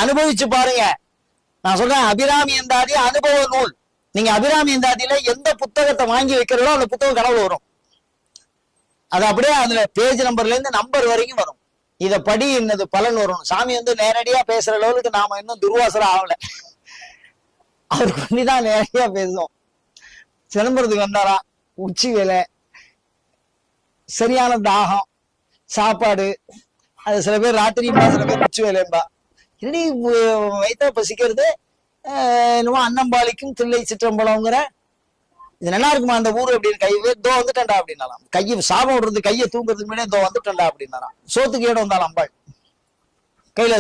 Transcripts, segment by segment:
அனுபவிச்சு பாருங்க. நான் சொல்றேன், அபிராமி எந்தாதி அனுபவ நூல். நீங்க அபிராமி எந்தாதியில எந்த புத்தகத்தை வாங்கி வைக்கிறதோ அந்த புத்தகம் கனவுல வரும். அது அப்படியே அதுல பேஜ் நம்பர்ல இருந்து நம்பர் வரைக்கும் வரும். இத படி என்னது பலன் வரும். சாமி நேரடியா பேசுற அளவுக்கு நாம இன்னும் துர்வாசரம் ஆகல. அவருக்கு வேண்டிதான் நேரடியா பேசுவோம். சிதம்பரத்துக்கு வந்தாரா, உச்சி வேலை, சரியான தாகம், சாப்பாடு. அது சில பேர் ராத்திரி, சில பேர் உச்சி வேலைம்பா. இனி வயிற்ற பசிக்கிறது, என்னமோ அன்னம்பாளிக்கும் தில்லை சிற்றம்பலங்கிற இது நல்லா இருக்குமா அந்த ஊரு அப்படின்னு கை தோ வந்துட்டா அப்படின்னாலாம். கையை சாபம் விடுறது, கையை தூங்குறதுக்கு முன்னாடி தோ வந்துட்டா அப்படின்னாலாம். சோத்துக்கு ஏட வந்தாலும் அம்பாள் கையில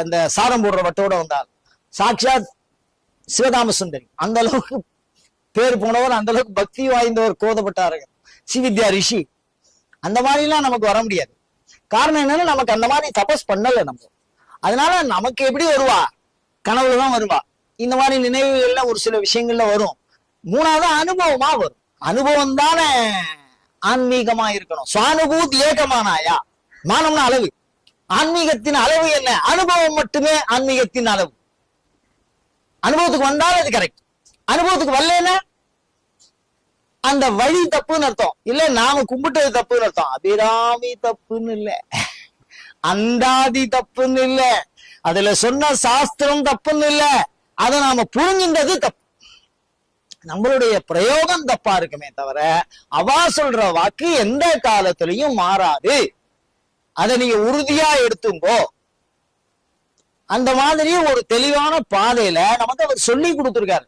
அந்த சாதம் போடுற வட்டோட வந்தால் சாட்சாத் சிவகாம சுந்தரி. அந்த அளவுக்கு பேர் போனவர், அந்த அளவுக்கு பக்தி வாய்ந்தவர் கோதப்பட்டார்கள். ஸ்ரீவித்யா ரிஷி. அந்த மாதிரிலாம் நமக்கு வர முடியாது. காரணம் என்னன்னா, நமக்கு அந்த மாதிரி தபஸ் பண்ணல நம்ம. அதனால நமக்கு எப்படி வருவா, கனவுலதான் வருவா. இந்த மாதிரி நினைவுகள்ல ஒரு சில விஷயங்கள்ல வரும். மூணாவது அனுபவமா வரும். அனுபவம் தானே ஆன்மீகமா இருக்கணும். சுவானுபூத் ஏகமானாயா. மானம்னா அளவு, ஆன்மீகத்தின் அளவு என்ன? அனுபவம் மட்டுமே ஆன்மீகத்தின் அளவு. அனுபவத்துக்கு வந்தாலும் அது கரெக்ட். அனுபவத்துக்கு வரலன்னா அந்த வழி தப்புன்னு அர்த்தம். இல்ல நாம கும்பிட்டது தப்புன்னு அர்த்தம். அபிராமி தப்புன்னு இல்ல, அந்தாதி தப்புன்னு இல்ல, அதுல சொன்ன சாஸ்திரம் தப்புன்னு இல்ல, அதை நாம புரிஞ்சின்றது தப்பு. நம்மளுடைய பிரயோகம் தப்பா இருக்குமே தவிர அவா சொல்ற வாக்கு எந்த காலத்திலையும் மாறாது. அதை நீங்க உறுதியா எடுத்துங்கோ. அந்த மாதிரி ஒரு தெளிவான பாதையில நமக்கு அவர் சொல்லி கொடுத்திருக்காரு.